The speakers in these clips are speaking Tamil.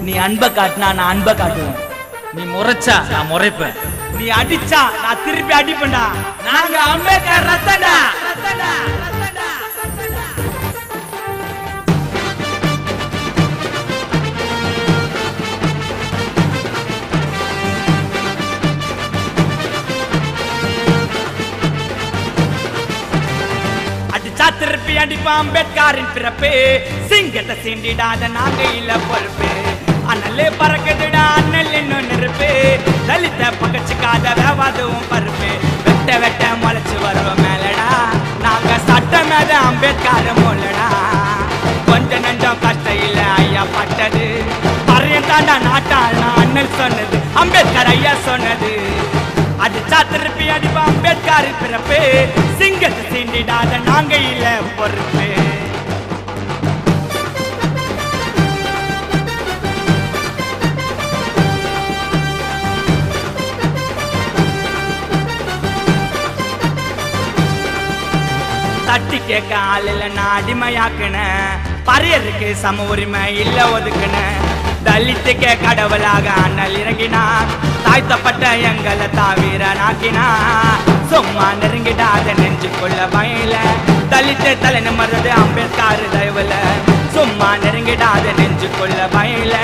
நீ அன்பை காட்டினா நான் அன்பை காட்டுவேன். நீ முறைச்சா நான் முறைப்பேன். நீ அடிச்சா நான் திருப்பி அடிப்பேன்டா. நாங்க அம்பேத்கர் ரத்தடா. அடிச்சா திருப்பி அடிப்பா அம்பேத்கரின் பிறப்பு. சிங்கத்தை சீண்டிடாத நாங்க இல்ல பொறுப்பு. அண்ணலே பறக்குதுடா அண்ணல் இன்னும் நெருப்பு. தலித்த பகச்சுக்காத வேவாதுவும் பருப்பு. வெட்ட வெட்ட முளைச்சு வருவோம் மேலடா. நாங்க சட்டம் மேத அம்பேத்கர் மூலடா. கொஞ்ச நெஞ்சம் கஷ்டம் இல்ல ஐயா பட்டது. பறையன் தாண்டா நாட்டாள் நான் அண்ணல் சொன்னது. அம்பேத்கர் ஐயா சொன்னது. அடிச்சா திருப்பி அடிப்பா அம்பேத்கரின் பிறப்பு. சிங்கத்தை சீண்டிடாத நாங்க இல்ல பொறுப்பு. தட்டி கேட்க ஆள் இல்ல நான் அடிமையாக்குன. பறையருக்கு சம உரிமை இல்ல ஒதுக்குன. தலித்துக்கே கடவுளாக அண்ணல் இறங்கினா. தாய்த்தப்பட்ட எங்களை தாவீர நாக்கினா. சும்மா நெருங்கிடாத நெஞ்சுக்குள்ள பயல. தலித்து தலை நிமர்றது அம்பேத்கர் தயவுல. சும்மா நெருங்கிடாத நெஞ்சுக்குள்ள பயல.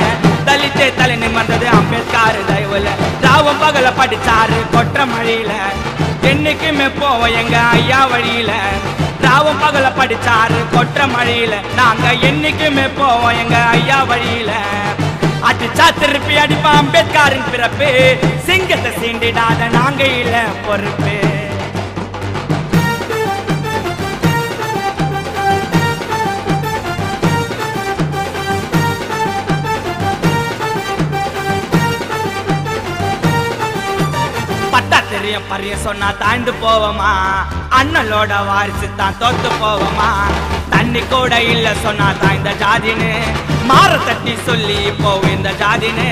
தலித்து தலை நிமர்றது அம்பேத்கர் தயவுல. ராவும் பகல படிச்சாரு கொற்ற மழையில. என்னைக்குமே போவோம் எங்க ஐயா வழியில. ராவும் பகல படிச்சாரு கொற்ற மழையில. நாங்க என்னைக்குமே போவோம் எங்க ஐயா வழியில. அடிச்சா திருப்பி அடிப்பா அம்பேத்கரின் பிறப்பு. சிங்கத்தை சீண்டிடாத நாங்க இல்ல பொறுப்பு. பட்டா தெரியும் பரிய சொன்னா தாய்ந்து போவோமா. அண்ணலோட வாரிசு தான் தோத்து போவோமா. தண்ணி கூட இல்ல சொன்னா தாய்ந்த ஜாதின்னு. மாற தட்டி சொல்லி போவோம் இந்த ஜாதின்னு.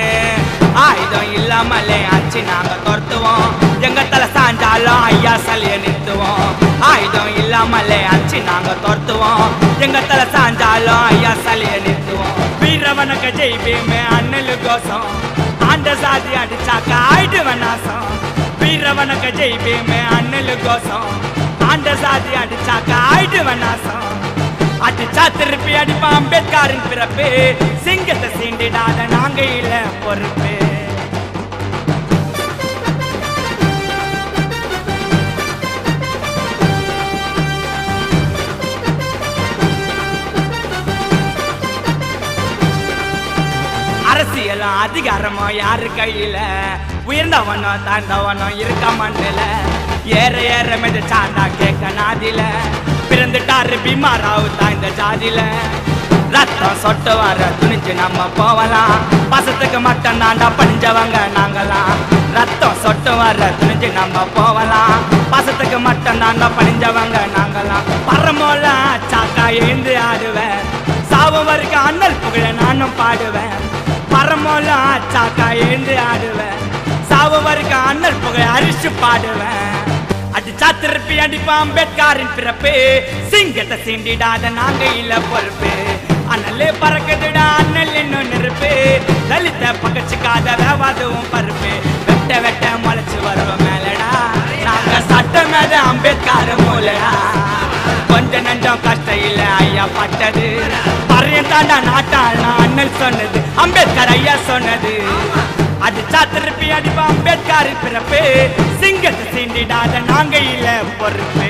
ஆயுதம் இல்லாமலே ஆச்சு நாங்க துரத்துவோம். எங்க தலை சாஞ்சாலும் ஐயா சலிய நிறுத்துவோம். ஆயுதம் இல்லாமலே ஆச்சு நாங்க துரத்துவோம். எங்க தலை சாஞ்சாலும் ஐயா சலிய நிறுத்துவோம். வீரவனுக்கு ஜெய்பீமே அண்ணலு கோசம். ஆண்ட சாதி அடிச்சாக்க ஆயிடுவன் நாசம். வீரவனுக்கு ஜெய்பீமே அண்ணலு கோசம். ஆண்ட சாதி அடிச்சாக்க ஆயிடுவன் நாசம். அடிச்சா திருப்பி அடிப்பா அம்பேத்கரின் பிறப்பு. சிங்கத்தை சீண்டிடாத நாங்க இல்ல பொறுப்பு. அரசியலும் அதிகாரமோ யாரு கையில. உயர்ந்தவனோ தாழ்ந்தவனோ இருக்க மண்ணில. ஏற ஏற மெதிச்சாண்டா கேட்க நாதில. பிறந்துட்டாரு பீமாராவு தான் இந்த ஜாதியில. ரத்தம் சொட்டு வர துணிஞ்சு நம்ம போவலாம். பசத்துக்கு மட்டும் தாண்டா பணிஞ்சவங்க நாங்களாம். ரத்தம் சொட்டு வர துணிஞ்சு நம்ம போவலாம். பசத்துக்கு மட்டும் தாண்டா பணிஞ்சவங்க நாங்களாம். பரமோல சாக்கா எழுந்து ஆடுவேன். சாவு வரைக்கும் அண்ணல் புகழ நானும் பாடுவேன். பரமோல சாக்கா எழுந்து ஆடுவேன். சாவு வரைக்கும் அண்ணல் புகழ அரிச்சு பாடுவேன். அடிச்சா திருப்பி அடிப்பா அம்பேத்கரின் பிறப்பு. சிங்கத்தை சீண்டிடாத நாங்க இல்ல பொறுப்பு. அண்ணலே பறக்குதுடா அண்ணல் இன்னும் நெருப்பு. தலித்த பகச்சுக்காத வேவாதுவும் பருப்பு. வெட்ட வெட்ட முளைச்சு வருவோம் மேலடா. நாங்க சட்டம் மேத அம்பேத்கர் மூலடா. கொஞ்ச நெஞ்சம் கஷ்டம் இல்ல ஐயா பட்டது. பறையன் தாண்டா நாட்டாள் நான் அண்ணல் சொன்னது. அம்பேத்கர் ஐயா சொன்னது. அடிச்சா திருப்பி அடிப்பா அம்பேத்கரின் பிறப்பு. சிங்கத்தை சீண்டிடாத நாங்க இல்ல பொறுப்பு.